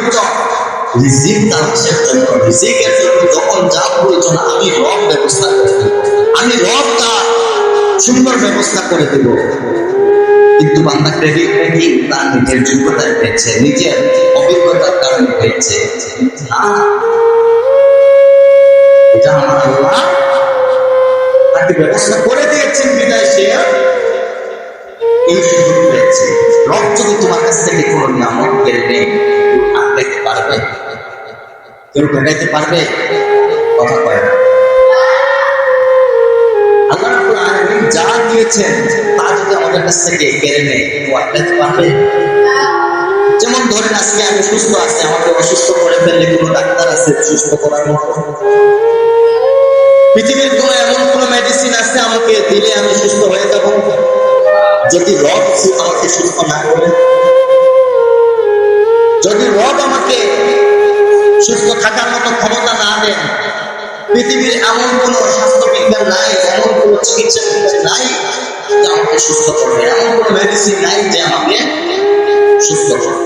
প্রয়োজন রিজিক তালাশের জন্য, রিজিকের জন্য যখন যা প্রয়োজন আমি রব ব্যবস্থা করে দেব, আমি রব তার সুন্দর ব্যবস্থা করে দেব। কিন্তু বান্দা ক্রেডিট নাকি তার নিজের যোগ্যতায় পেয়েছে, নিজের অভিজ্ঞতার কারণে পেয়েছে না, এটা আমার আল্লাহ তাকে ব্যবস্থা করে দিয়েছেন বিদায় সে এই সুযোগ পেয়েছে। রব যদি তোমার কাছ থেকে কোনো নিয়ামত কেড়ে নেই আটকাইতে পারবে? কেউ ঠেকাইতে পারবে? কথা কয় না। আল্লাহ রাব্বুল আলামিন যা দিয়েছেন তা যদি আমাদের কাছ থেকে কেড়ে নেয় কেউ আটকাইতে পারবে? যেমন ধরেন আজকে আমি সুস্থ আছি, আমাকে অসুস্থ করে ফেললে কোনো ডাক্তার আছে সুস্থ করার মতো? পৃথিবীর কোনো এমন কোনো মেডিসিন আছে আমাকে দিলে আমি সুস্থ হয়ে যাব? যদি রব আমাকে সুস্থ না করে, যদি রব আমাকে সুস্থ থাকার মতো ক্ষমতা না দেন, পৃথিবীর এমন কোন স্বাস্থ্য বিজ্ঞান নাই, এমন কোন চিকিৎসা বিজ্ঞান নাই যে আমাকে সুস্থ করবে, এমন কোন মেডিসিন নাই যে আমাকে সুস্থ করবে।